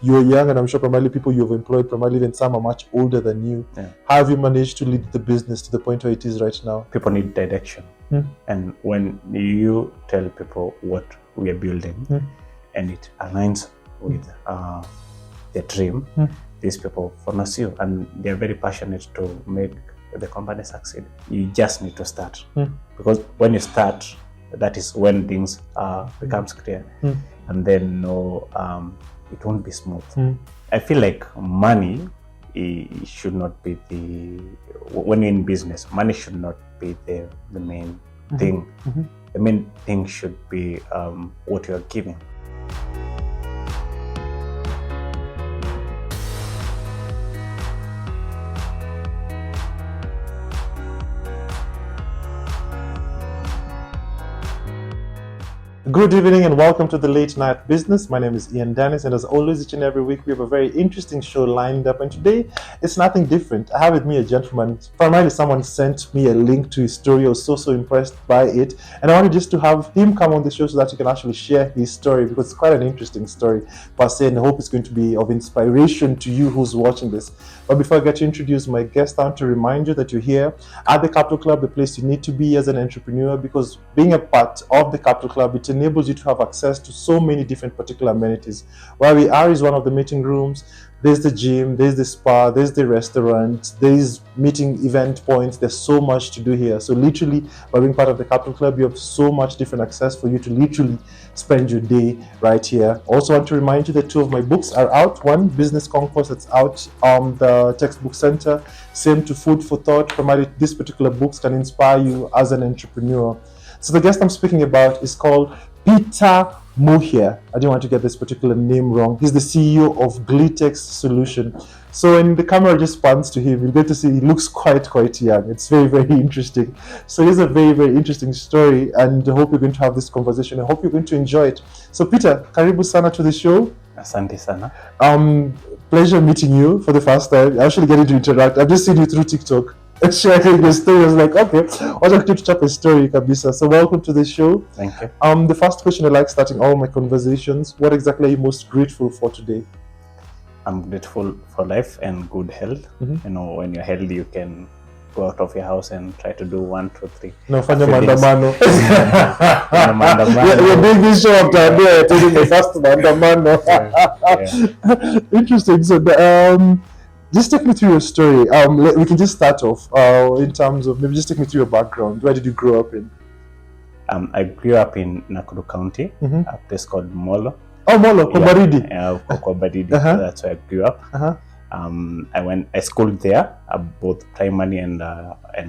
You're young, and I'm sure primarily people you've employed, primarily even some are much older than you. How have you managed to lead the business to the point where it is right now? People need direction. And when you tell people what we are building and it aligns with their dream, these people follow you, and they're very passionate to make the company succeed. You just need to start, because when you start, that is when things becomes clear, and then it won't be smooth. I feel like money should not be when you're in business, money should not be the main thing. The main thing should be what you're giving. Good evening and welcome to the Late Night Business. My name is Ian Dennis, and as always, each and every week we have a very interesting show lined up, and today it's nothing different. I have with me a gentleman. Primarily someone sent me a link to his story. I was so impressed by it, and I wanted just to have him come on the show so that he can actually share his story, because it's quite an interesting story per se, and I hope it's going to be of inspiration to you who's watching this. But before I get to introduce my guest, I want to remind you that you're here at the Capital Club, the place you need to be as an entrepreneur, because being a part of the Capital Club, it enables you to have access to so many different particular amenities. Where we are is one of the meeting rooms. There's the gym, there's the spa, there's the restaurant, there's meeting event points. There's so much to do here. So literally, by being part of the Capital Club, you have so much different access for you to literally spend your day right here. Also want to remind you that two of my books are out. One, Business Concourse, that's out on the Textbook Center. Same to Food for Thought. Primarily, these particular books can inspire you as an entrepreneur. So the guest I'm speaking about is called Peter Muhia. I didn't want to get this particular name wrong. He's the CEO of Glitex Solution. So when the camera just pans to him, you'll get to see he looks quite young. It's very interesting. So it's a very interesting story, and I hope you're going to have this conversation. I hope you're going to enjoy it. So Peter, karibu sana to the show. Asante sana. Pleasure meeting you for the first time. I actually getting to interact. I've just seen you through TikTok. Sharing your story. I was like, okay, I'll just keep to chat a story, kabisa. So welcome to the show. Thank you. The first question I like starting all my conversations, what exactly are you most grateful for today? I'm grateful for life and good health. You know, when you're healthy, you can go out of your house and try to do 1, 2, 3. No, fanya maandamano. Maandamano. You're doing this show after you're taking the first maandamano. Interesting. So just take me through your story. We can just start off in terms of maybe just take me through your background. Where did you grow up in? I grew up in Nakuru County, a place called Molo. Oh, Molo, Kobaridi. Yeah, Kobaridi. That's where I grew up. I schooled there, both primary and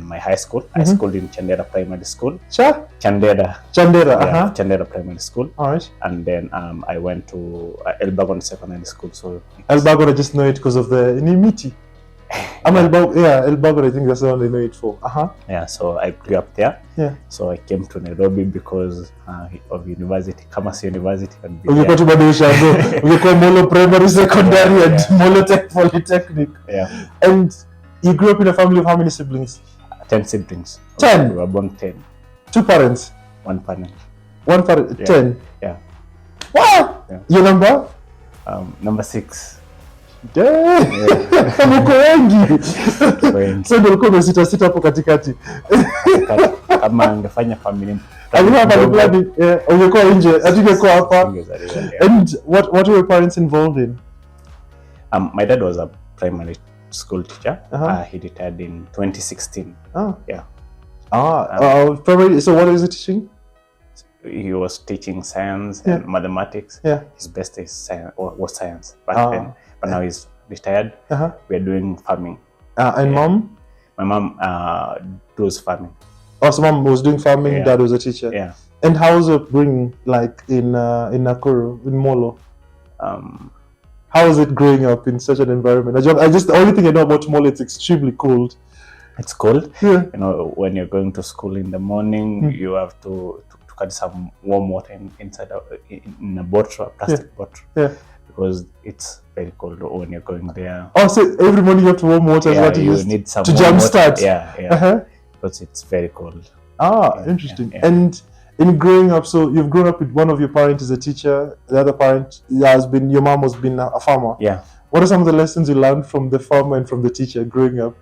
my high school. I schooled in Chandera Primary School. Chandera. Chandera Primary School. All right. And then I went to Elbagon Secondary School. So Elbagon, I just know it because of the Nimiti. Elbagon, I think that's the one they know it for. Yeah, so I grew up there. Yeah. So I came to Nairobi because of university, Kamasi University. Molo Primary, Secondary, and Molo Tech Polytechnic. Yeah. And you grew up in a family of how many siblings? 10 siblings. 10? We were born 10. 2 parents? 1 parent. 1 parent? Yeah. 10? Yeah. Wow! Yeah. Your number? Number 6. Mko wengi. So ndio ulikuwa umesita hapo katikati. Kama angefanya family ungekuwa nje, atingekuwa hapa. And what were your parents involved in? My dad was a primary school teacher. He retired in 2016. Yeah. Primary. So what is he teaching? He was teaching science and mathematics. Yeah. His best is science, was science back then. But now he's retired. We're doing farming. And mom? My mom does farming. Oh, so mom was doing farming, dad was a teacher. Yeah. And how was your upbringing like in Nakuru, in Molo? How was it growing up in such an environment? The only thing I know about Molo, it's extremely cold. It's cold. Yeah. You know, when you're going to school in the morning, you have to carry some warm water inside in a bottle, a plastic bottle. Yeah. Because it's very cold when you're going there. Oh, so every morning you have to warm water. Yeah, what you need some to jumpstart. Yeah. Because it's very cold. Interesting. Yeah. And In growing up, so you've grown up with one of your parents is a teacher, the other parent your mom has been a farmer. Yeah. What are some of the lessons you learned from the farmer and from the teacher growing up?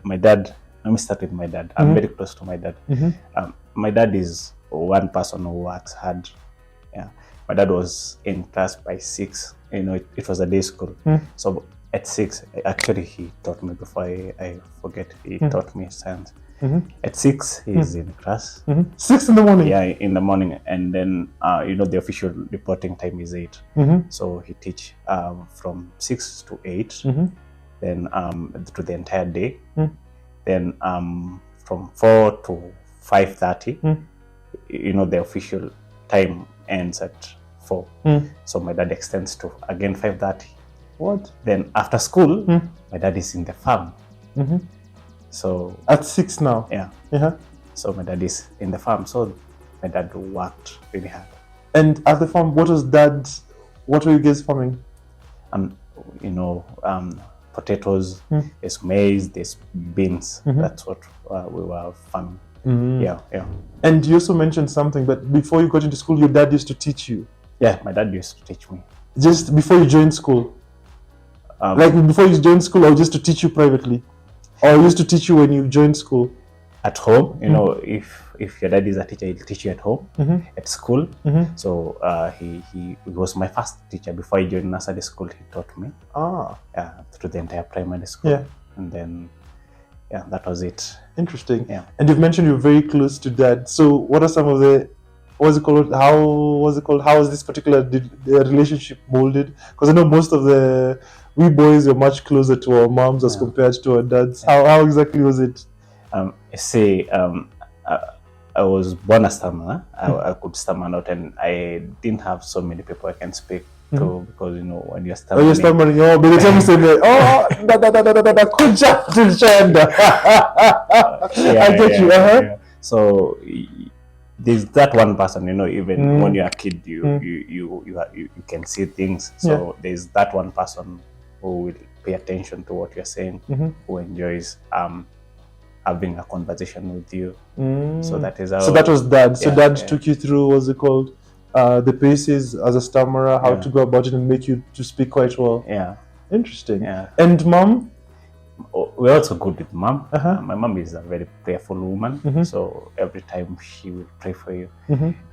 My dad, let me start with my dad. I'm very close to my dad. My dad is one person who works hard. Yeah. My dad was in class by 6. You know, it was a day school. So at 6, actually he taught me before I forget, he taught me science. At 6, he's in class. 6 in the morning? Yeah, in the morning. And then, you know, the official reporting time is 8. So he teach from 6 to 8, then to the entire day. Then from 4 to 5:30, you know, the official time ends at 4. So my dad extends to, again, 5:30. What? Then after school, my dad is in the farm. So at 6 now? Yeah. So my dad is in the farm. So my dad worked really hard. And at the farm, what were you guys farming? You know, potatoes, there's maize, there's beans. That's what we were farming. Yeah. And you also mentioned something, but before you got into school, your dad used to teach you? Yeah, my dad used to teach me. Just before you joined school? Like before you joined school, or just to teach you privately? Or used to teach you when you joined school? At home, you know, if your dad is a teacher, he'll teach you at home, at school. So he was my first teacher. Before I joined nursery school, he taught me. Through the entire primary school. Yeah. And then, yeah, that was it. Interesting. Yeah. And you've mentioned you're very close to dad. So what are some of the, how was this particular relationship molded? Because I know most of we boys are much closer to our moms as compared to our dads. How exactly was it? I was born a stammerer. I could stammer out, and I didn't have so many people I can speak to, because, you know, when you're stammering. By the time you say I get you. Yeah. So there's that one person, you know, even when you're a kid, you can see things. So there's that one person who will pay attention to what you're saying, who enjoys having a conversation with you. So that is how. So that was dad. So dad took you through, what's it called, the paces as a stammerer, how to go about it and make you to speak quite well. Yeah. Interesting. Yeah. And mom? We're also good with mom. My mom is a very prayerful woman. So every time she will pray for you.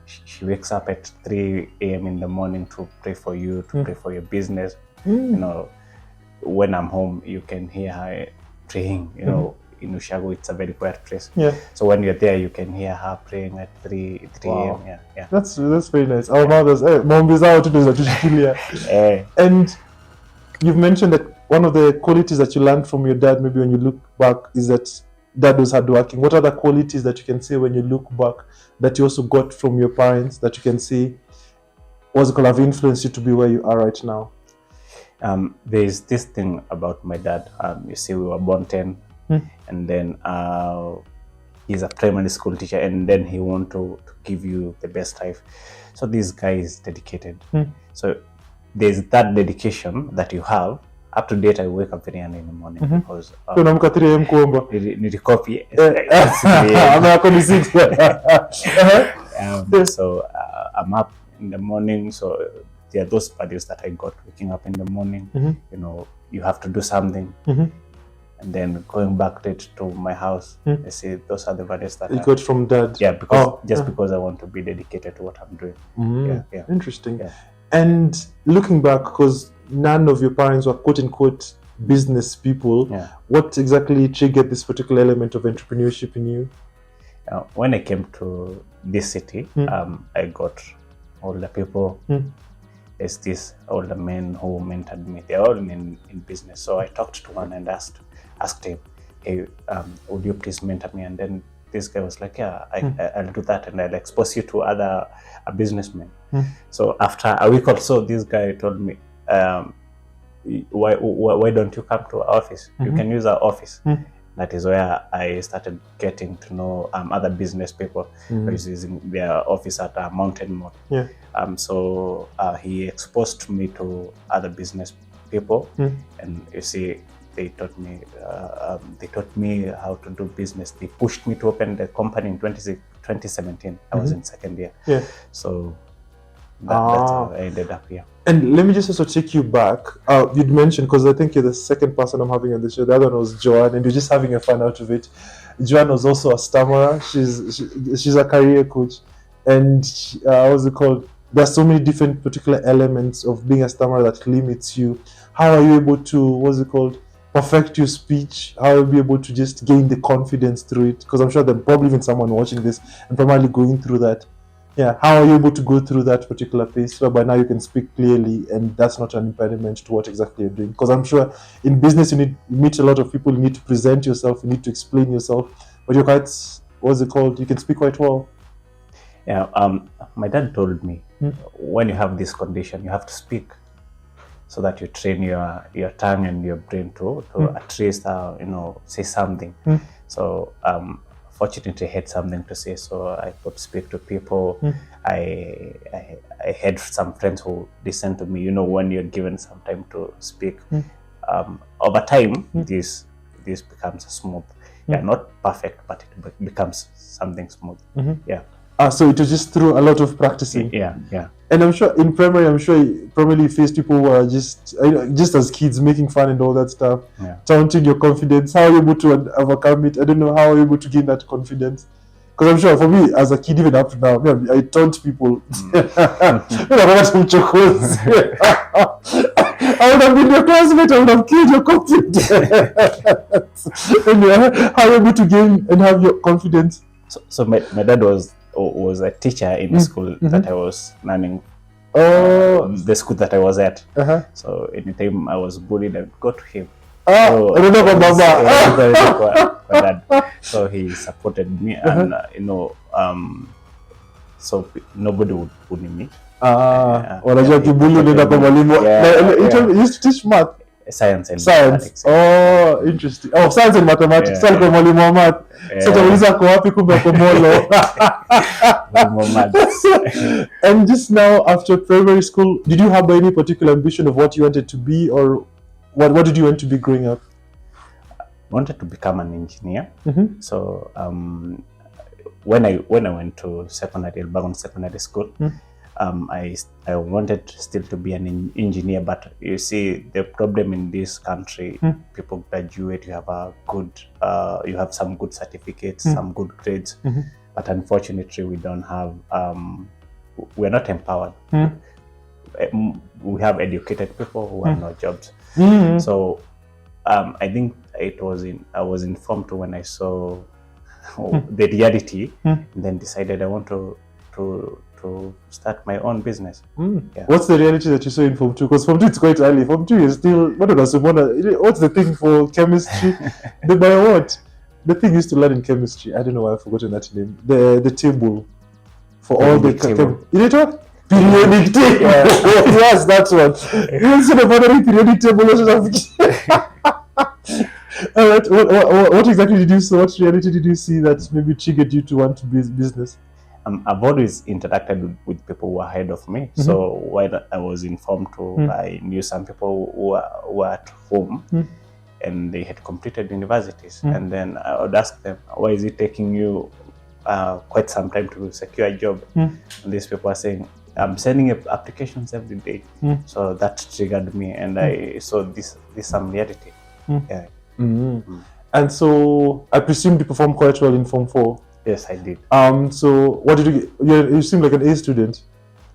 She wakes up at 3 a.m. in the morning to pray for you, to pray for your business. You know, when I'm home, you can hear her praying. You know, in Ushago, it's a very quiet place. Yeah. So when you're there, you can hear her praying at 3 a.m. Yeah. That's very nice. Our mothers, mom is out to And you've mentioned that one of the qualities that you learned from your dad, maybe when you look back, is that dad was hardworking. What are the qualities that you can say when you look back that you also got from your parents that you can say have influenced you to be where you are right now? There's this thing about my dad. You see, we were born 10, and then he's a primary school teacher, and then he wants to give you the best life. So this guy is dedicated. So there's that dedication that you have. Up to date, I wake up very early in the morning because copy. So I'm up in the morning. So there are those values that I got waking up in the morning. You know, you have to do something, and then going back late to my house. I say those are the values that you got from dad. Yeah, because because I want to be dedicated to what I'm doing. Yeah. Interesting. Yeah. And looking back, because none of your parents were quote-unquote business people, what exactly triggered this particular element of entrepreneurship in you? When I came to this city, I got older people. There's this older men who mentored me. They're all in business. So I talked to one and asked him, hey, would you please mentor me? And then this guy was like, yeah, I'll do that, and I'll expose you to other businessmen. So after a week or so, this guy told me, why don't you come to our office? You can use our office. That is where I started getting to know other business people who is using their office at a mountain mall. So he exposed me to other business people, and you see, they taught me how to do business. They pushed me to open the company in 2017. I was in second year. Yeah. So that's how I ended up here. And let me just also take you back. You'd mentioned, because I think you're the second person I'm having on the show. The other one was Joanne, and you're just having a fun out of it. Joanne was also a stammerer. She's a career coach, and what's it called? There's so many different particular elements of being a stammerer that limits you. How are you able to, perfect your speech? How are you able to just gain the confidence through it? Because I'm sure there's probably even someone watching this and probably going through that. Yeah, how are you able to go through that particular phase whereby now you can speak clearly and that's not an impediment to what exactly you're doing? Because I'm sure in business you meet a lot of people, you need to present yourself, you need to explain yourself, but you're quite, you can speak quite well. Yeah, my dad told me, when you have this condition, you have to speak so that you train your tongue and your brain to at least, say something. So, fortunately, I had something to say, so I could speak to people. I had some friends who listened to me. When you're given some time to speak, over time, this becomes smooth. Yeah, not perfect, but it becomes something smooth. Yeah. So it was just through a lot of practicing. Yeah. And I'm sure in primary, you probably faced people who are just as kids making fun and all that stuff, taunting your confidence. How are you able to overcome it? I don't know, how are you able to gain that confidence? Because I'm sure for me, as a kid, even up to now, I taunt people. I would have been your classmate, I would have killed your confidence. And how are you able to gain and have your confidence? So my dad was a teacher in the school that I was learning. The school that I was at. So anytime I was bullied, I would go to him. So he supported me, and so nobody would bully me. You used to teach math. Science and mathematics. Oh, interesting. Oh, science and mathematics. So mwalimu wa math. So tauliza kwa wapi kumbe kwa molo. And just now, after primary school, did you have any particular ambition of what you wanted to be, or what did you want to be growing up? I wanted to become an engineer. So when I went to secondary school, I wanted still to be an engineer, but you see the problem in this country, people graduate, you have some good certificates, some good grades, but unfortunately we don't have, we're not empowered. We have educated people who have no jobs. So I think I was informed when I saw the reality, and then decided I want to start my own business. Yeah. What's the reality that you saw in Form 2? Because Form 2 it's quite early. Form 2 is still, what's the thing for chemistry? The thing used to learn in chemistry. I don't know why I've forgotten that name. The table for all the table. Is it what? Periodic table. Yes, that's one. You see the following periodic table. All right. What exactly did you see? What reality did you see that maybe triggered you to want to be business? I've always interacted with people who are ahead of me. So while I was informed I knew some people who were at home and they had completed universities. And then I would ask them, why is it taking you quite some time to secure a job? And these people are saying, I'm sending applications every day. So that triggered me, and I saw this some reality. Yeah. And so I presume you performed quite well in Form 4. Yes, I did. So what did you get? You seem like an A student.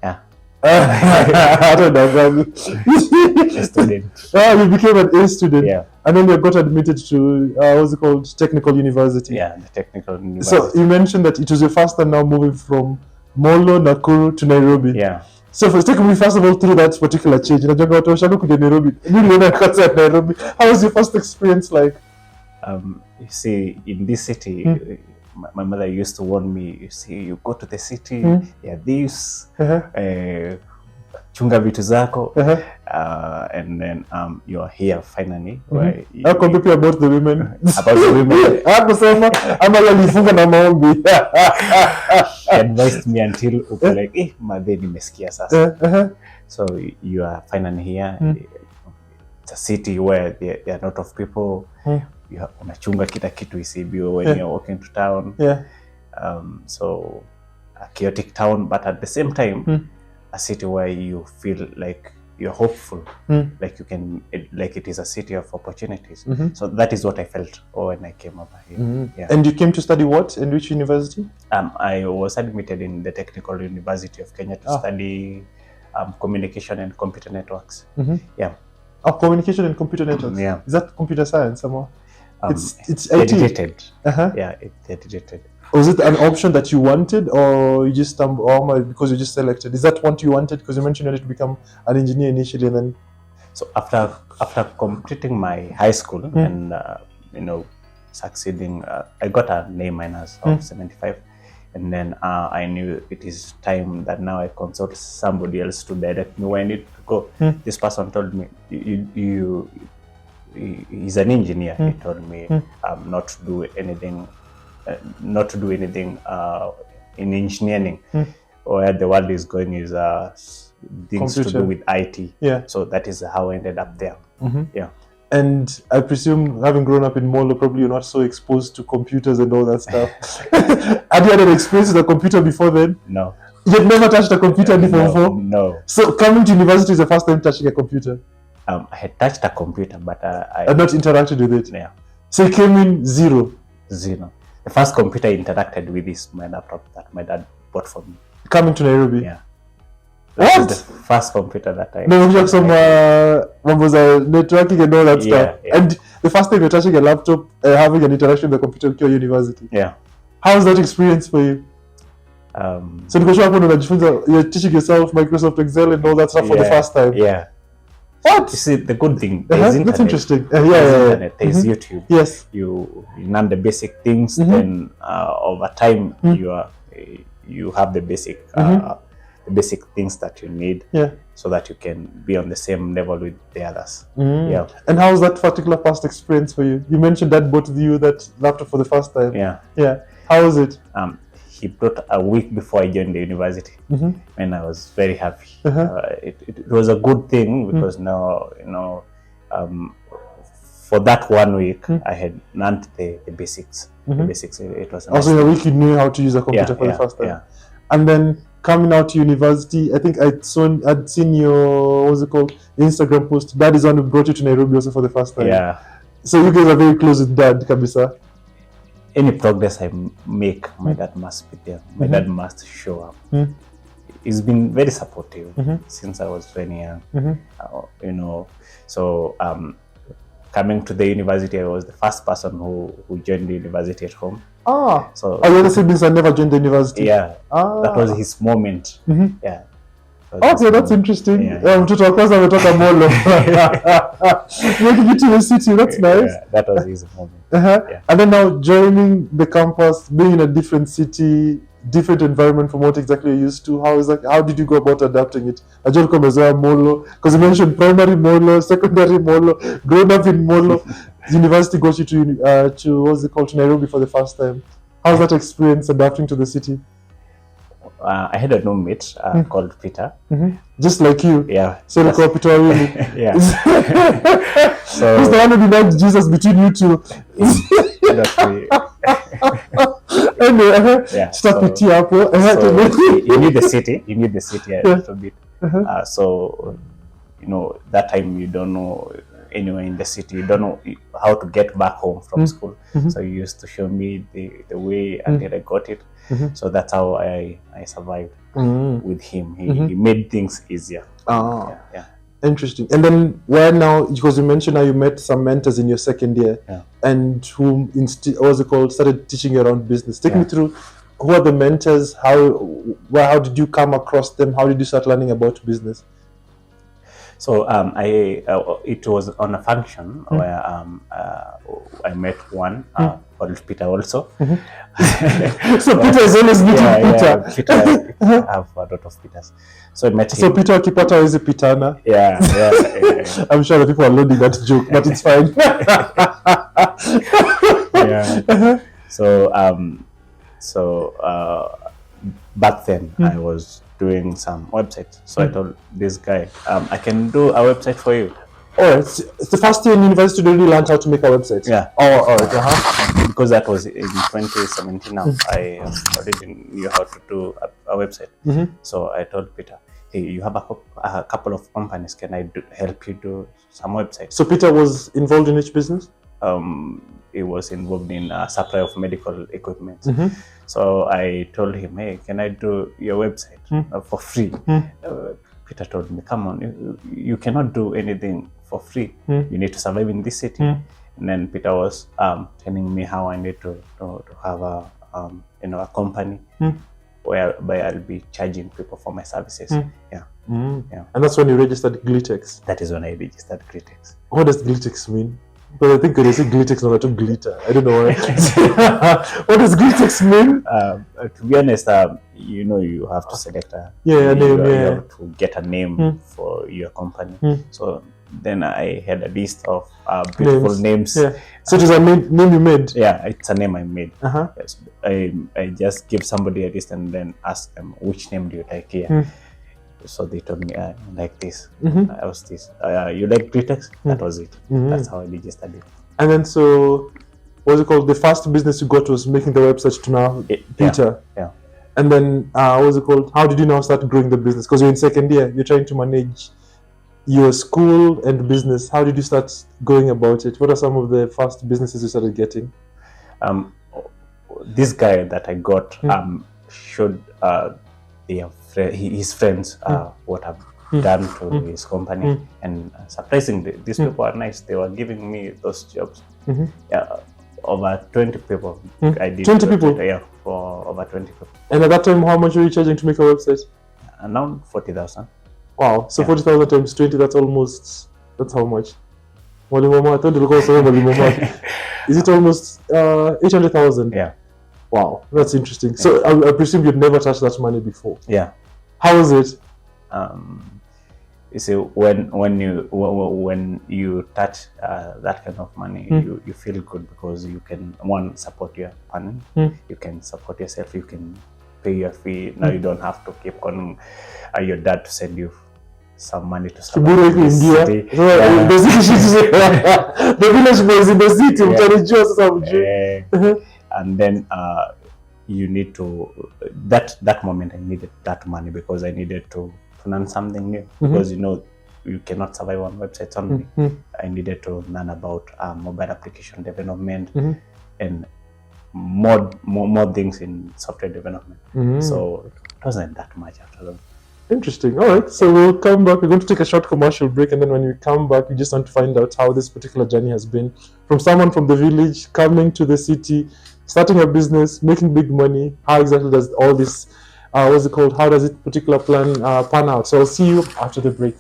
Yeah. I don't know. A student. You became an A student. Yeah. And then you got admitted to, what's it called? Technical University. Yeah, the Technical University. So you mentioned that it was your first time now moving from Molo, Nakuru to Nairobi. Yeah. So take me first of all through that particular change. Nairobi. How was your first experience like? You see, in this city, my mother used to warn me, you see, you go to the city, this, chunga vitu zako, and then you are here finally. How come people about the women? About the women. She advised me until like, madhe nimesikia sasa. So you are finally here. It's a city where there are a lot of people. Unachunga kila kitu isibiwe when you're walking to town. So a chaotic town, but at the same time, a city where you feel like you're hopeful, like you can, like it is a city of opportunities. So that is what I felt when I came over here. Yeah. And you came to study what? In which university? I was admitted in the Technical University of Kenya to study communication and computer networks. Yeah. Oh, communication and computer networks. Yeah. Is that computer science somehow? It's dedicated. Uh-huh. Yeah, it's dedicated. Was it an option that you wanted, or you just stumbled because you just selected? Is that what you wanted? Because you mentioned you wanted to become an engineer initially, and then. So after completing my high school and succeeding, I got an A- of 75, and then I knew it is time that now I consult somebody else to direct me where I need to go. This person told me, he's an engineer. He told me not to do anything in engineering. Where the world is going is things Computer. to do with IT. Yeah. So that is how I ended up there. Yeah. And I presume, having grown up in Molo, probably you're not so exposed to computers and all that stuff. Had you had an experience with a computer before then? No. You'd never touched a computer before? No. So coming to university is the first time touching a computer? I had touched a computer, but I had not interacted with it? Yeah. So you came in zero? Zero. The first computer I interacted with is my laptop that my dad bought for me. Coming to Nairobi? Yeah. What? The first computer that I... No, just some networking and all that stuff. Yeah. And the first time you're touching a laptop, having an interaction with the computer at your university. Yeah. How was that experience for you? So you're teaching yourself Microsoft Excel and all that stuff for the first time. Yeah. What? You see, the good thing, there's internet. That's interesting. Internet, there's YouTube. Yes. You learn the basic things, then over time you have the basic things that you need, so that you can be on the same level with the others. Yeah. And how was that particular past experience for you? You mentioned that bought you that laptop for the first time. Yeah. Yeah. How was it? He brought a week before I joined the university, and I was very happy. It was a good thing because now, for that 1 week, I had learned the basics. The basics. It was also in a week you knew how to use a computer for the first time. Yeah. And then coming out to university, I think I'd seen your Instagram post. Dad is one who brought you to Nairobi also for the first time. Yeah. So you guys are very close with Dad, Kabisa. Any progress I make, my dad must be there. My dad must show up. He's been very supportive since I was very young. So coming to the university, I was the first person who joined the university at home. So your other siblings had never joined the university? Yeah. That was his moment. Yeah. Okay, that's interesting. Yeah. Mtoto wa kwanza ametoka Molo. Making it to the city, that's nice. Yeah, that was his moment. Yeah. And then now joining the campus, being in a different city, different environment from what exactly you're used to. How did you go about adapting it? Ajol komezoea Molo, because you mentioned primary Molo, secondary Molo, growing up in Molo. University got you to Nairobi for the first time. How's that experience adapting to the city? I had a roommate called Peter. Just like you? Yeah. So they call Peter really? Yeah. So he's the one who denied Jesus between you two. Anyway, stop it here. You need the city. You need the city a little bit. So, that time you don't know anywhere in the city. You don't know how to get back home from school. So you used to show me the way until I got it. So that's how I survived with him. He made things easier. Yeah. Interesting. And then where now, because you mentioned how you met some mentors in your second year, and who started teaching you around business. Take me through, who are the mentors? How did you come across them? How did you start learning about business? So it was on a function where I met one called Peter also. So Peter is always meeting Peter. Peter, I have a lot of Peters. So I met him. So Peter akipata is Pitana. Yeah. I'm sure the people are loading that joke, but it's fine. Yeah. So back then I was doing some websites. So I told this guy, I can do a website for you. All right. So it's the first year in university you really learned how to make a website. Yeah. Oh, all right. Because that was in 2017 now. I already knew how to do a website. So I told Peter, hey, you have a couple of companies. Can I help you do some websites? So Peter was involved in which business? He was involved in supply of medical equipment. So I told him, hey, can I do your website for free? Peter told me, come on, you cannot do anything for free. You need to survive in this city. And then Peter was telling me how I need to have a company whereby I'll be charging people for my services. Yeah. And that's when you registered Glitex. That is when I registered Gtex. What does Glitex mean? But I think when they say Glitex, no, I took glitter. I don't know why. What does Glitex mean? To be honest, you have to select a name. You have to get a name for your company. So then I had a list of beautiful names. Yeah. So it is a name you made? Yeah, it's a name I made. Yes. I just give somebody a list and then ask them, which name do you like here? So they told me, I like this. I was this. You like Gtex? That was it. That's how I registered it. And then so, what's it called? The first business you got was making the website to now Peter. Yeah. And then, what's it called? How did you now start growing the business? Because you're in second year, you're trying to manage your school and business. How did you start going about it? What are some of the first businesses you started getting? This guy that I got showed his friends what I've done to his company, and surprisingly, these people are nice. They were giving me those jobs. Over 20 people. I did 20 people? Yeah, for over 20 people. And at that time, how much were you charging to make a website? Around 40,000. Wow. So 40,000 times 20, that's how much? Is it almost 800,000? Yeah. Wow, that's interesting. So I presume you'd never touched that money before. Yeah. How was it? You see, when you touch that kind of money, you feel good because you can support your partner, you can support yourself, you can pay your fee. Now you don't have to keep calling your dad to send you some money to survive in the city. The village boys in the city. And then you need to that moment I needed that money because I needed to learn something new, because you cannot survive on websites only. I needed to learn about mobile application development and more things in software development. So it wasn't that much after that. Interesting. All right, so we'll come back. We're going to take a short commercial break, and then when we come back, we just want to find out how this particular journey has been from someone from the village coming to the city, starting a business, making big money. How exactly does all this, how does it particular plan pan out? So I'll see you after the break.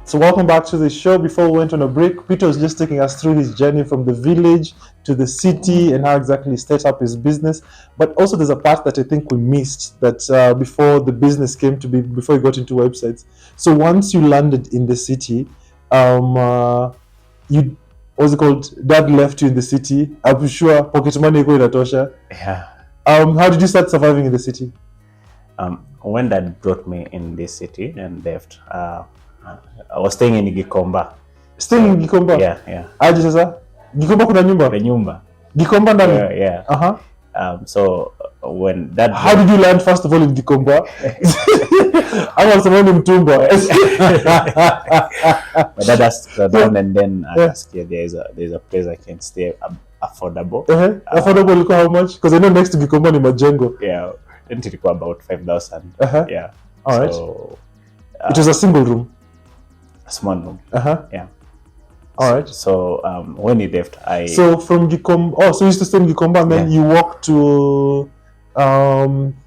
So welcome back to the show. Before we went on a break, Peter was just taking us through his journey from the village to the city and how exactly he set up his business. But also there's a part that I think we missed, that before the business came to be, before you got into websites. So once you landed in the city, dad left you in the city. I'm sure pocket money go in Atosha. Yeah. How did you start surviving in the city? When dad brought me in this city and left, I was staying in Gikomba. Staying in Gikomba? Yeah. Aje sasa? Gikomba kuna nyumba? The nyumba. Gikomba ndani? Yeah. So when that... How did you land first of all in Gikomba? I was in Mtumba. My dad asked around and then I asked, there's a place I can stay affordable. Affordable ilikuwa how much? Because I know next to Gikomba ni Majengo. Yeah. Then it was about 5,000. Yeah. All right. So, it was a single room? A small room. Yeah. All right. So when he left, So from Gikomba, so you used to stay in Gikomba and then you walked to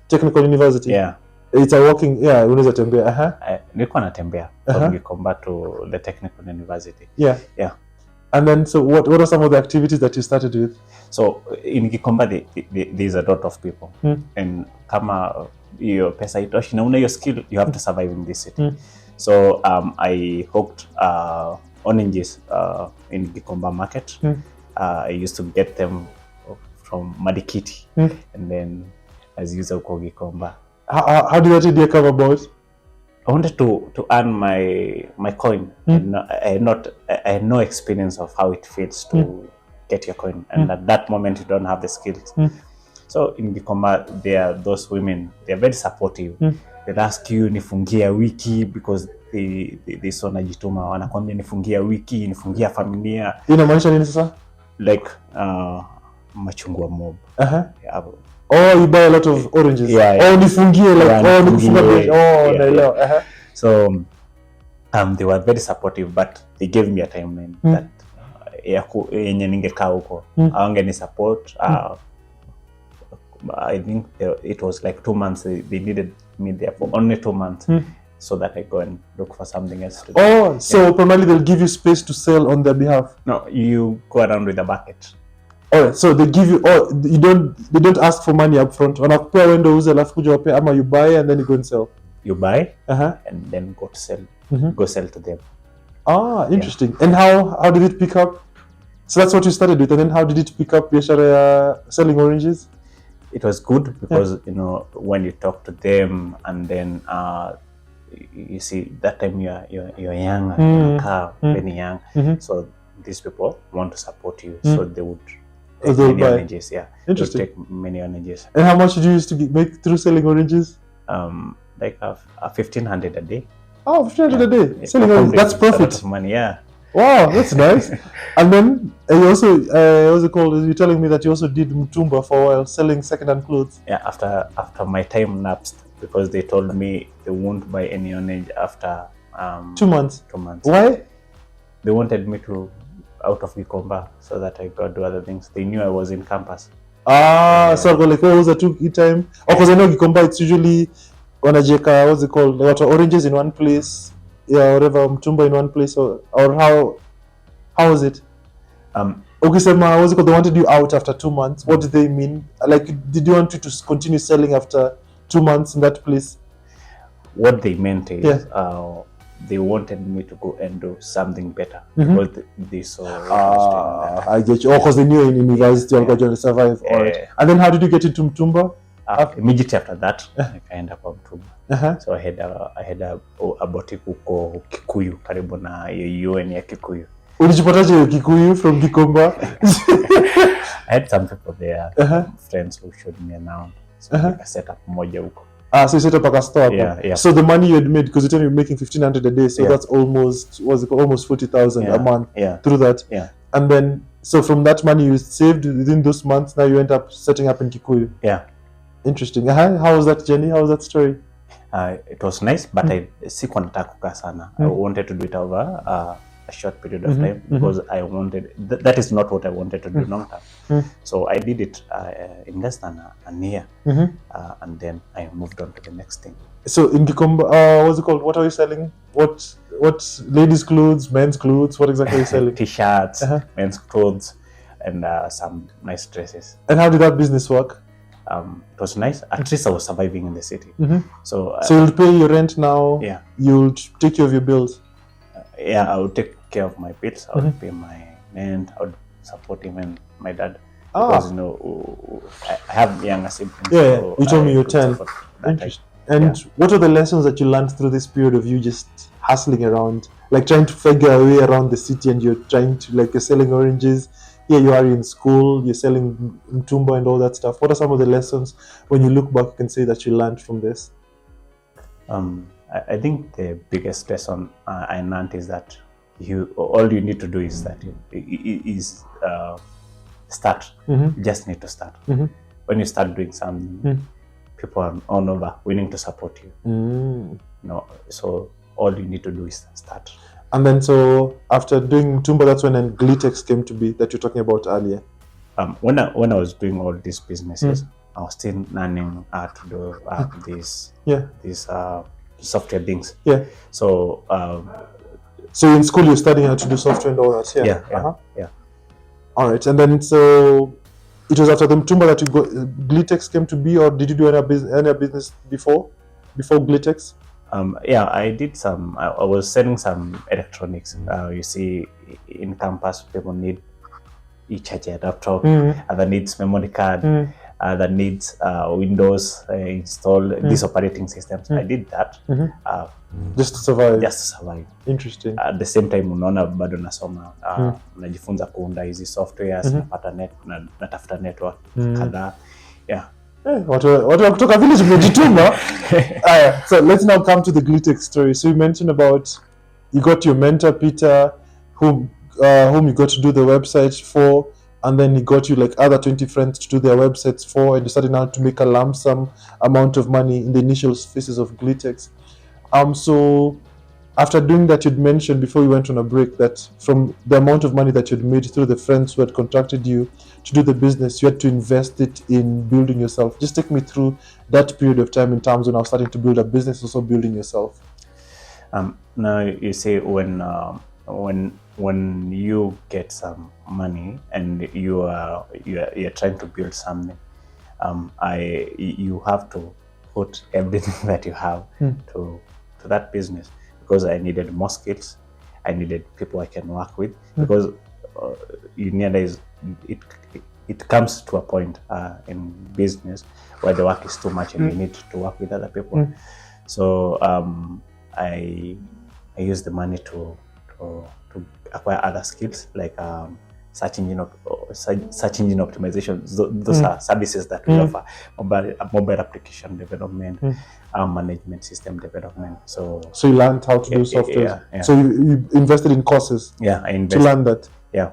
Technical University? Yeah. It's a walking, unaweza tembea. Nilikuwa natembea from Gikomba to the Technical University. Yeah. And then, so what are some of the activities that you started with? So in Gikomba there's a lot of people, and kama your pesa itoshi na una your skill, you have to survive in this city. So I hooked oranges in Gikomba market. I used to get them from Madikiti, and then as user uko Gikomba. How did that idea come about? I wanted to earn my coin. And I had no experience of how it feels to get your coin, and at that moment you don't have the skills. So in Gikomba, there are those women, they're very supportive. They'll ask you nifungia wiki because they so najituma, wanakwambia nifungia wiki, nifungia familia. Inamaanisha nini sasa? Like machungwa mob. Yeah. Oh, you buy a lot of oranges. Nifungie like nifungie. Naelewa. So they were very supportive, but they gave me a timeline that yenye ningekaa huko awangeni support. I think it was like 2 months. They needed me there for only 2 months, so that I go and look for something else to do. So primarily they'll give you space to sell on their behalf. No, you go around with a bucket. Alright, so they give you, they don't ask for money up front. Wanakupea wendo uze alafu kuja wape, ama you buy and then you go and sell. You buy and then go to sell. Go sell to them. Interesting. And how did it pick up? So that's what you started with, and then how did it pick up biashara selling oranges? It was good because when you talk to them, and then you see that time you're young, very young, so these people want to support you, so they would take many oranges. Interesting. They take many oranges. And how much did you used to make through selling oranges? Like 1,500 a day. 1,500 a day. Selling oranges. That's profit. That's money. Wow, that's nice. And then you also, what's it called? You're telling me that you also did Mtumba for a while, selling second-hand clothes. Yeah, after my time lapsed, because they told me they won't buy any orange after 2 months. 2 months. Why? They wanted me to out of Gikomba so that I could do other things. They knew I was in campus. So I go like, was a 2 time? Because I know Gikomba, it's usually wanajeka, what's it called? They water oranges in one place. Whatever, Mtumba in one place, or how was it? Ukisema, what's it called? They wanted you out after 2 months. What did they mean? Like, did you want you to continue selling after 2 months in that place? What they meant is, they wanted me to go and do something better because they saw. I get you. Because they knew in university you're going to survive. Alright. And then how did you get into Mtumba? Immediately after that, I ended up on Mtumba. So I had a boutique huko Kikuyu, karibu na UN ya Kikuyu. Ulijipataje Kikuyu from Gikomba? I had some people there, friends who showed me around. So I set up moja huko. So you set up a store. Yeah. So the money you had made, because you told me you're making 1,500 a day, so that's almost, almost 40,000 a month through that. Yeah. And then, so from that money you saved within those months, now you end up setting up in Kikuyu. Yeah. Interesting. How was that journey? How was that story? It was nice, but I sikuwa nataka kukaa sana. I wanted to do it over a short period of time because I wanted, that is not what I wanted to do long term. So I did it in less than a year, and then I moved on to the next thing. So in Gikomba, what's it called? What are you selling? What ladies' clothes, men's clothes? What exactly are you selling? T-shirts, men's clothes, and some nice dresses. And how did that business work? It was nice. At least I was surviving in the city. So you'll pay your rent now. Yeah. You'll take care of your bills. I would take care of my bills. I would pay my rent. I would support even my dad because I have younger siblings. Yeah, so you told me you're 10. Interesting. And what are the lessons that you learned through this period of you just hustling around, like trying to figure a way around the city, and you're trying to, like, you're selling oranges. Here you are in school, you're selling Mtumba and all that stuff. What are some of the lessons when you look back, you can say that you learned from this? I think the biggest lesson I learned is that all you need to do is that start. You just need to start. When you start doing something, people are all over willing to support you. So all you need to do is start. And then, so after doing Mtumba, that's when Glitex came to be, that you're talking about earlier. When I was doing all these businesses, I was still learning how to do these software things. Yeah. So in school you're studying how to do software and all that. Yeah. All right, and then so it was after the Mtumba that you got Glitex came to be, or did you do any business before Glitex? Yeah, I did some. I was selling some electronics. You see, in campus, people need e-charger laptop, other needs memory card, other needs Windows installed, these operating systems. I did that just to survive. Interesting. At the same time, unaona bado nasoma, najifunza kuunda hizi softwares, napata natafuta network kadhaa. Yeah. Watu kutoka village mjituma. So let's now come to the Glitex story. So you mentioned about you got your mentor Peter, whom you got to do the website for, and then he got you like other 20 friends to do their websites for, and you started now to make a lump sum amount of money in the initial phases of Glitex. So after doing that, you'd mentioned before we went on a break that from the amount of money that you'd made through the friends who had contracted you to do the business, you had to invest it in building yourself. Just take me through that period of time in terms of now starting to build a business, also building yourself. Now you say when you get some money and you're trying to build something, you have to put everything that you have to that business, because I needed more skills, I needed people I can work with, because you realize it comes to a point in business where the work is too much and you need to work with other people. So I use the money to acquire other skills, like search engine optimization. Those are services that we offer, mobile application development, management system development. So you learned how to do software. Yeah. So you invested in courses. Yeah, I invested to learn that. Yeah.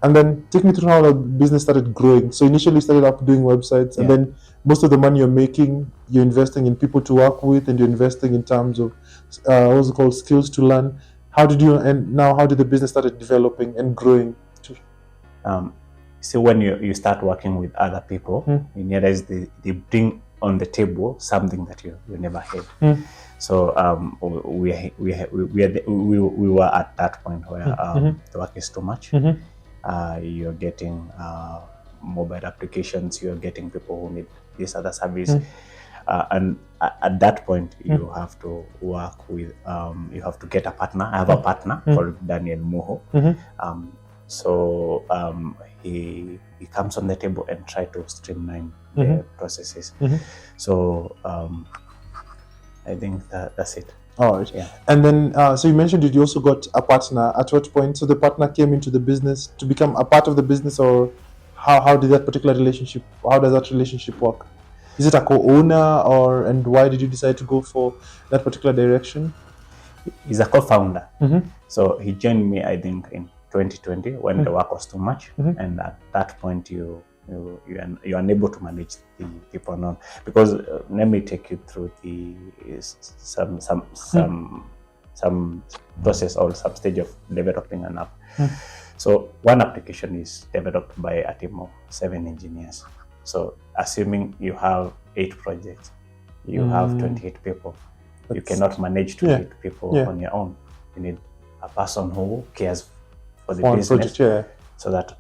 And then take me through how the business started growing. So initially you started up doing websites, and then most of the money you're making, you're investing in people to work with, and you're investing in terms of what's it called, skills to learn. How did the business started developing and growing? So when you start working with other people, you realize they bring on the table something that you never had. So we were at that point where the work is too much. You're getting mobile applications, you're getting people who need this other service. And at that point, you have to work with, you have to get a partner. I have a partner called Daniel Moho. So he comes on the table and try to streamline the processes. So I think that's it. All right. Yeah. And then, so you mentioned that you also got a partner. At what point? So the partner came into the business to become a part of the business, or how did that particular relationship? How does that relationship work? Is it a co-owner, and why did you decide to go for that particular direction? He's a co-founder. So he joined me, I think, in 2020 when the work was too much, and at that point you're unable to manage the people now, because let me take you through some process or some stage of developing an app. So one application is developed by a team of 7 engineers. So assuming you have 8 projects, you have 28 people. You cannot manage 28 people on your own. You need a person who cares for the business project, so that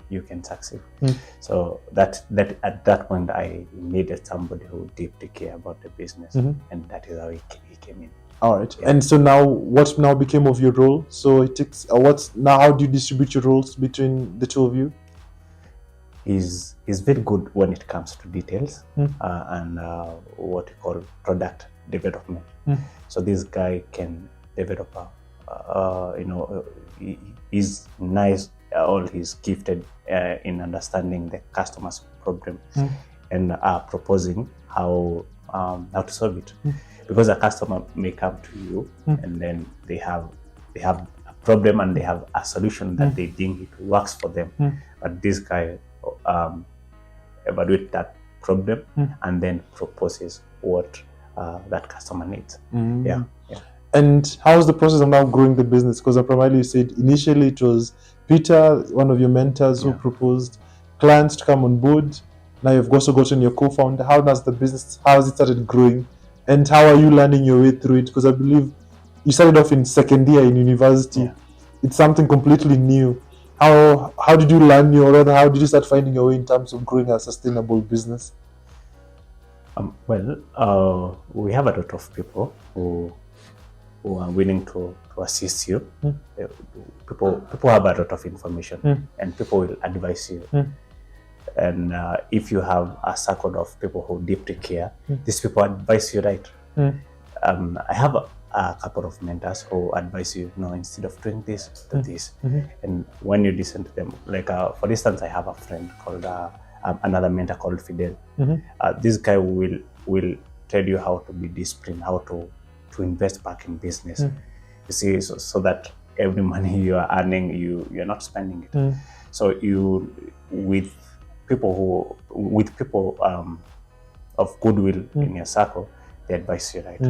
you can succeed. So that at that point I needed somebody who deeply care about the business, and that is how he came in. All right. Yeah. And so now, what now became of your role? So it takes how do you distribute your roles between the two of you? He's very good when it comes to details and what we call product development. So this guy can develop he's nice, or he's gifted in understanding the customer's problem and proposing how to solve it. Because a customer may come to you and then they have a problem and they have a solution that they think it works for them, but this guy evaluate that problem and then proposes what that customer needs. Yeah. And how is the process of now growing the business? Because primarily you said initially it was Peter, one of your mentors, who proposed clients to come on board. Now you've also gotten your co-founder. How has it started growing? And how are you learning your way through it? Because I believe you started off in second year in university. It's something completely new. how did you learn, or rather, how did you start finding your way in terms of growing a sustainable business? We have a lot of people who are willing to assist you. People have a lot of information, and people will advise you. And if you have a circle of people who deeply care, these people advise you right. I have a couple of mentors who advise you, instead of doing this, do this. And when you listen to them, like for instance, I have a friend called another mentor called Fidel. This guy will tell you how to be disciplined, how to invest back in business. You see, so that every money you are earning, you're not spending it. So with people of goodwill in your circle, they advise you right.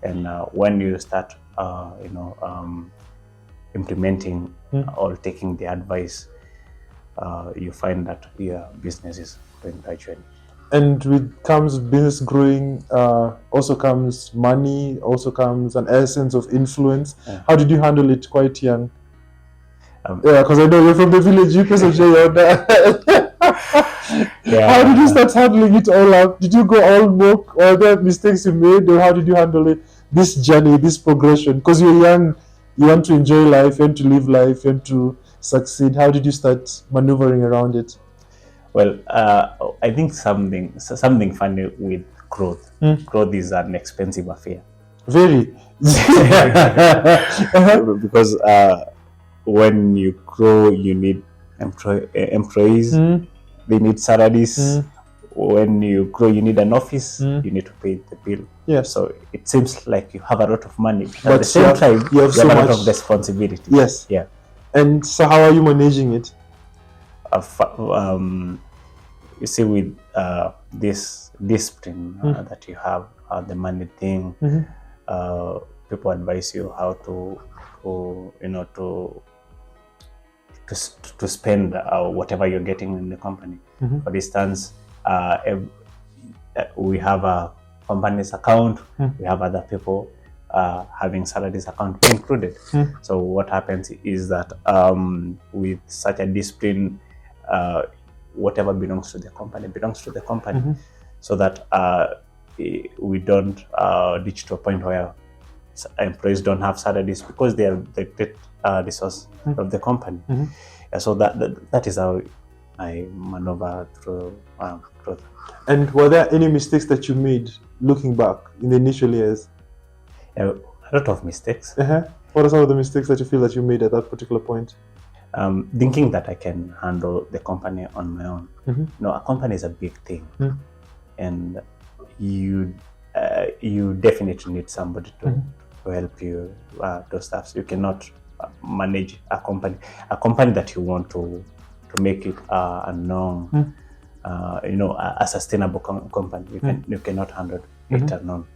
And when you start implementing or taking the advice, you find that your business is going gradually. And with comes business growing, also comes money, also comes an essence of influence. How did you handle it quite young? Because I know you're from the village, you can share that. How did you start handling it all up? Did you go all work, or are there mistakes you made, or how did you handle it? This journey, this progression, because you're young, you want to enjoy life, you want to live life, you want to succeed. How did you start maneuvering around it? Well, I think something funny with growth. Growth is an expensive affair. Very. Because when you grow, you need employees. They need salaries. When you grow, you need an office. You need to pay the bill. Yeah. So it seems like you have a lot of money, but at the same time, you have so a lot of responsibility. Yes. Yeah. And so, how are you managing it? You see, with this discipline that you have, the money thing, people advise you how to spend whatever you're getting in the company. For instance, we have a company's account, we have other people having salaries account included. So what happens is that with such a discipline, whatever belongs to the company, so that we don't reach to a point where employees don't have salaries because they are the great resource of the company. So that is how I maneuver through growth. And were there any mistakes that you made looking back in the initial years? A lot of mistakes. What are some of the mistakes that you feel that you made at that particular point? Thinking that I can handle the company on my own. A company is a big thing, and you definitely need somebody to help you do stuff. You cannot manage a company that you want to make it a known, a sustainable company. You cannot handle it alone.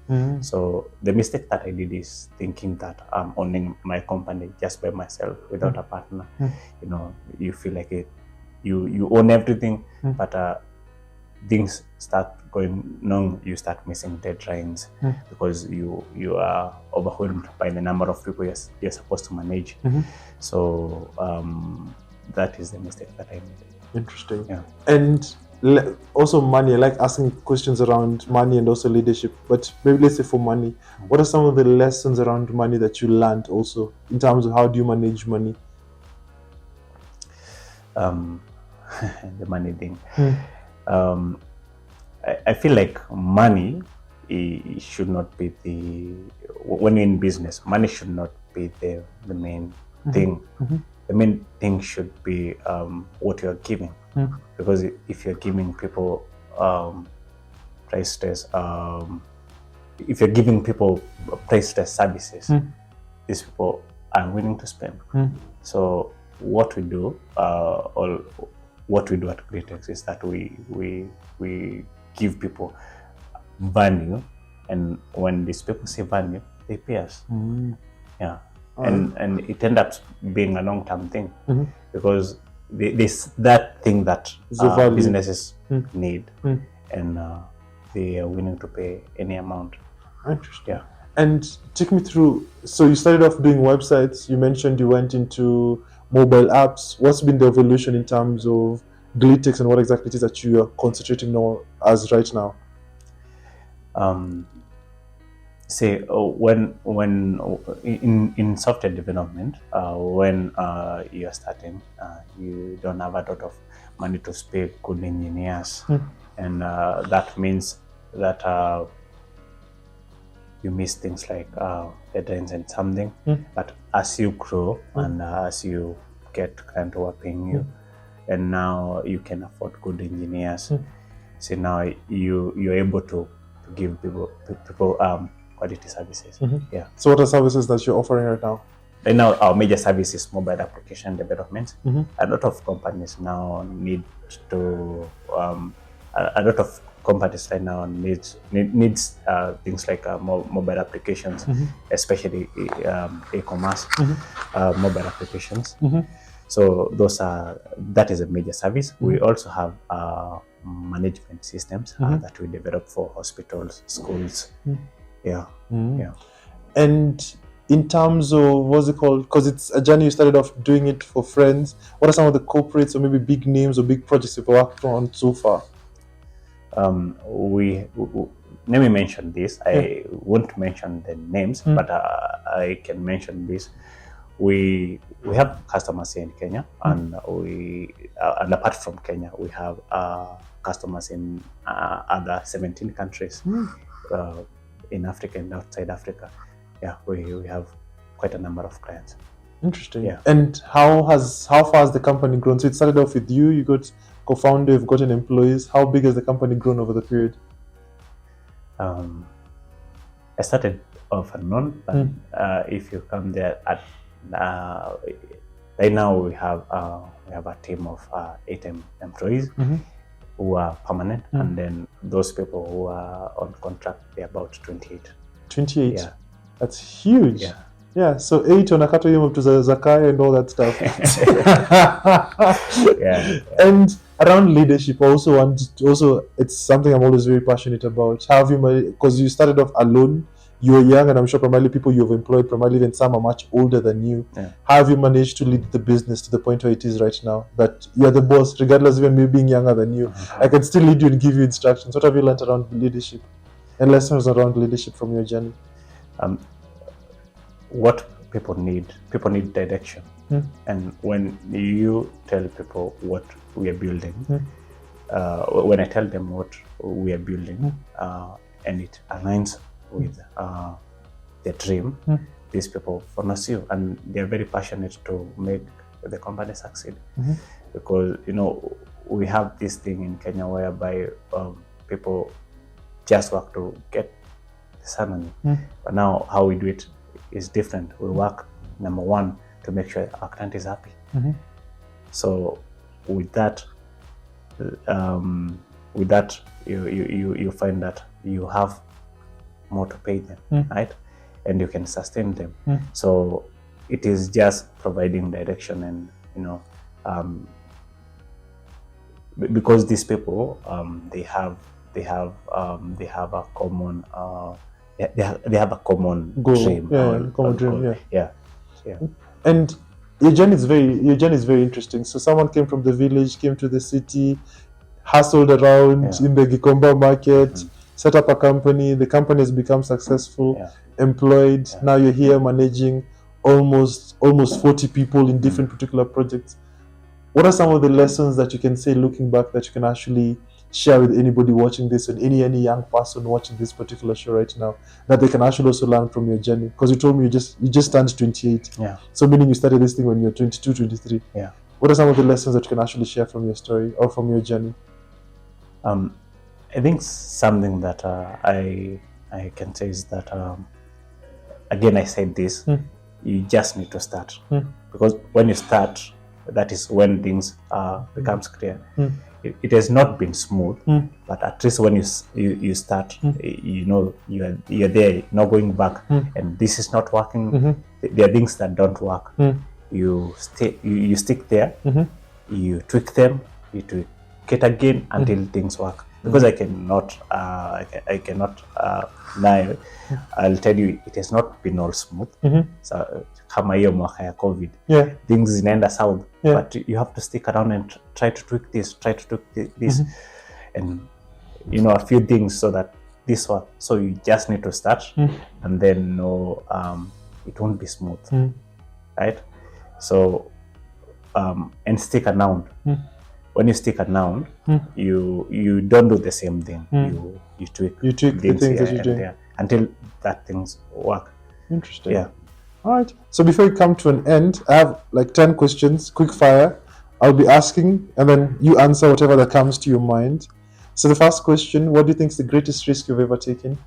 So the mistake that I did is thinking that I'm owning my company just by myself without a partner. You feel like you own everything, but things start going wrong. You start missing deadlines because you are overwhelmed by the number of people you're supposed to manage. So that is the mistake that I made. Interesting. Yeah. And also money. I like asking questions around money and also leadership. But maybe let's say for money, what are some of the lessons around money that you learned also in terms of how do you manage money? The money thing. I feel like money should not be when you're in business, money should not be the main thing. The main thing should be what you're giving. Because if you're giving people priceless, if you're giving people priceless services, these people are willing to spend. So what we do, or what we do at Glitex is that we give people value, and when these people see value, they pay us. Yeah. And it ends up being a long-term thing because there's that thing that businesses need, and they are willing to pay any amount. Interesting. Yeah. And take me through, so you started off doing websites, you mentioned you went into mobile apps. What's been the evolution in terms of Glitex and what exactly it is that you are concentrating on as right now? Say when in software development, when you're starting, you don't have a lot of money to pay good engineers, and that means that you miss things like deadlines and something. But as you grow and as you get client working you, and now you can afford good engineers. So now you're able to give people quality services. Yeah. So what are services that you're offering right now? Right now, our major service is mobile application development. A lot of companies now need to a lot of companies right now needs things like mobile applications, especially e-commerce mobile applications. So that is a major service. We also have management systems that we develop for hospitals, schools. Yeah. And in terms of what's it called, because it's a journey, you started off doing it for friends, what are some of the corporates or maybe big names or big projects you've worked on so far? Let me mention this. I won't mention the names, but I can mention this. We have customers here in Kenya, and and apart from Kenya, we have customers in other 17 countries in Africa and outside Africa. Yeah, we have quite a number of clients. Interesting. Yeah. And how far has the company grown? So it started off with you got co-founder, you've gotten employees. How big has the company grown over the period? I started off unknown, but if you come there at right now we have a team of 8 employees who are permanent, and then those people who are on contract, they're about 28. 28. Yeah. That's huge. Yeah. Yeah, so 8 on Akato Yom to Zakaya and all that stuff. Yeah. And around leadership also it's something I'm always very passionate about. How have you, because you started off alone, you were young, and I'm sure primarily people you've employed, primarily even some are much older than you. Yeah. How have you managed to lead the business to the point where it is right now, that you're the boss, regardless of even me being younger than you? I can still lead you and give you instructions. What have you learned around leadership and lessons around leadership from your journey? What people need direction. And when you tell people what we are building, when I tell them what we are building, and it aligns with their dream, these people follow you, and they're very passionate to make the company succeed. Because we have this thing in Kenya whereby people just work to get the salary, but now how we do it is different. We work, number one, to make sure our client is happy. So with that, you find that you have more to pay them, right? And you can sustain them. So it is just providing direction, and because these people they have a common they have a common goal. dream. Common dream. Yeah. And your journey is very interesting. So someone came from the village, came to the city, hustled around in the Gikomba market, set up a company. The company has become successful, employed. Now you're here managing almost 40 people in different particular projects. What are some of the lessons that you can say, looking back, that you can actually share with anybody watching this, and any young person watching this particular show right now, that they can actually also learn from your journey? Because you told me you just turned 28. Yeah. So meaning you started this thing when you're 22, 23. Yeah. What are some of the lessons that you can actually share from your story or from your journey? I think something that I can say is that again, I said this, you just need to start, because when you start, that is when things becomes clear. It has not been smooth, but at least when you start, you're there, not going back, and this is not working. There are things that don't work. You stick there, you tweak them, you tweak it again until things work. because I cannot lie. I'll tell you, it has not been all smooth. So kama hiyo mwaka ya COVID, things zinaenda south, but you have to stick around and try to tweak this, and a few things so that this one. So you just need to start, and then it won't be smooth, right? So and stick around. When you stick around, you don't do the same thing. You tweak the things that you do until that things work. Interesting. Yeah. All right. So before we come to an end, I have like 10 questions, quick fire. I'll be asking, and then you answer whatever that comes to your mind. So the first question: what do you think is the greatest risk you've ever taken?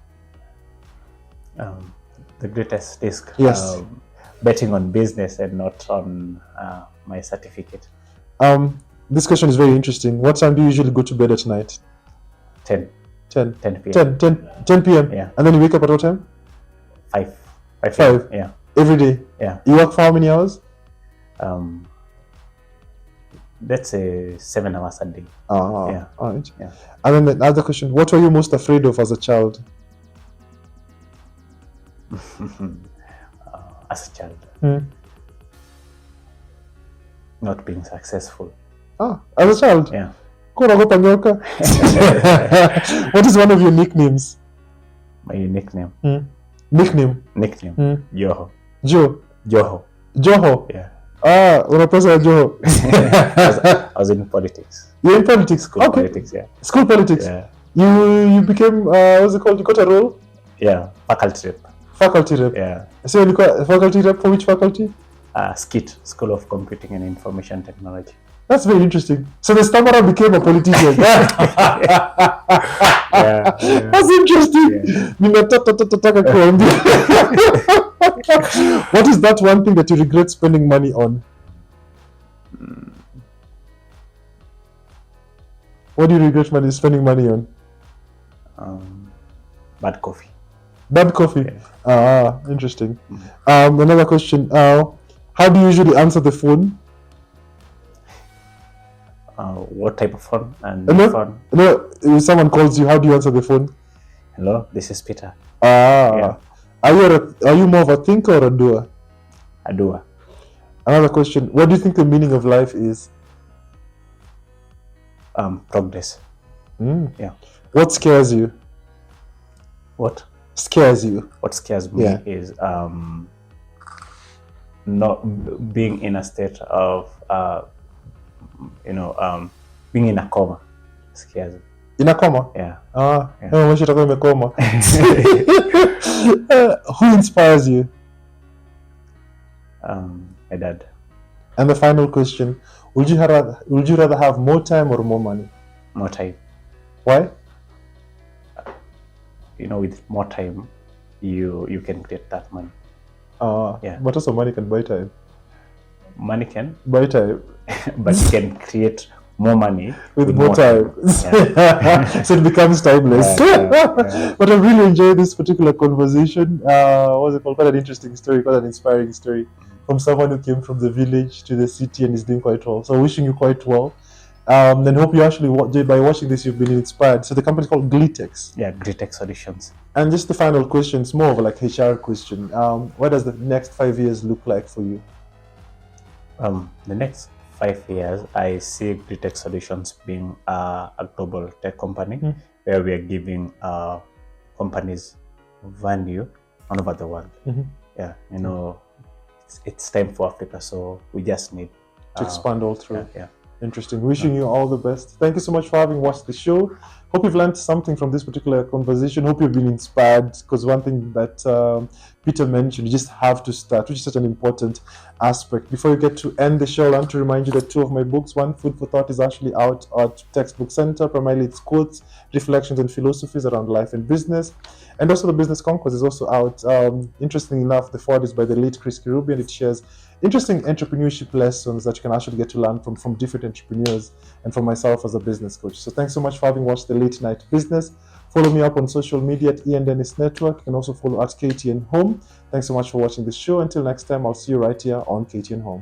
The greatest risk. Yes. Betting on business and not on my certificate. This question is very interesting. What time do you usually go to bed at night? 10 p.m. 10 p.m. Yeah. And then you wake up at what time? 5. 5. Yeah. Every day. Yeah. You work for how many hours? Let's say 7 hours a day. Yeah. All right. Yeah. And then the other question: what were you most afraid of as a child? As a child, not being successful. As a child? Yeah. What is one of your nicknames? My nickname. Nickname. Joho. Joho. Yeah. Unapesa Joho. I was in politics. You're in politics? School politics, yeah. School politics? Yeah. You became, what's it called? You got a role? Yeah, faculty rep. Faculty rep? Yeah. So you got a faculty rep for which faculty? SCIT, School of Computing and Information Technology. That's very interesting. So the stammerer became a politician. Yeah. That's interesting. What is that one thing that you regret spending money on? What do you regret spending money on? Bad coffee. Bad coffee? Yeah. Interesting. Another question. How do you usually answer the phone? What type of phone? And phone? No, if someone calls you, how do you answer the phone? Hello, this is Peter. Yeah. Are you more of a thinker or a doer? A doer. Another question. What do you think the meaning of life is? Progress. Yeah. What scares you? What scares you? What scares me is not being in a state of being in a coma. Scares me. In a coma? Yeah. Who inspires you? My dad. And the final question: would you rather have more time or more money? More time. Why? With more time, you can create that money. But also money can buy time. Money can buy time, but you can create more money with more time. Yeah. So it becomes timeless. Yeah. But I really enjoyed this particular conversation. What's it called? Quite an interesting story, quite an inspiring story from someone who came from the village to the city and is doing quite well. So wishing you quite well. And hope you actually, by watching this, you've been inspired. So the company is called Glitex. Yeah, Gtex solutions. And just the final question, it's more of like HR question. What does the next 5 years look like for you? The next 5 years, I see Gtex Solutions being a global tech company where we are giving companies value all over the world. Yeah, it's time for Africa, so we just need to expand all through. Yeah. Interesting. Wishing you all the best. Thank you so much for having watched the show. Hope you've learned something from this particular conversation. Hope you've been inspired, because one thing that Peter mentioned, you just have to start, which is such an important aspect. Before you get to end the show, I want to remind you that 2 of my books, one, Food for Thought, is actually out at Textbook Center. Primarily it's quotes, reflections and philosophies around life and business. And also the Business Conquest is also out. Interestingly enough, the forward is by the late Chris Kirubi, and it shares interesting entrepreneurship lessons that you can actually get to learn from different entrepreneurs and from myself as a business coach. So thanks so much for having watched the Late Night Business. Follow me up on social media at Ian Dennis Network. You can also follow at KTN Home. Thanks so much for watching this show. Until next time, I'll see you right here on KTN Home.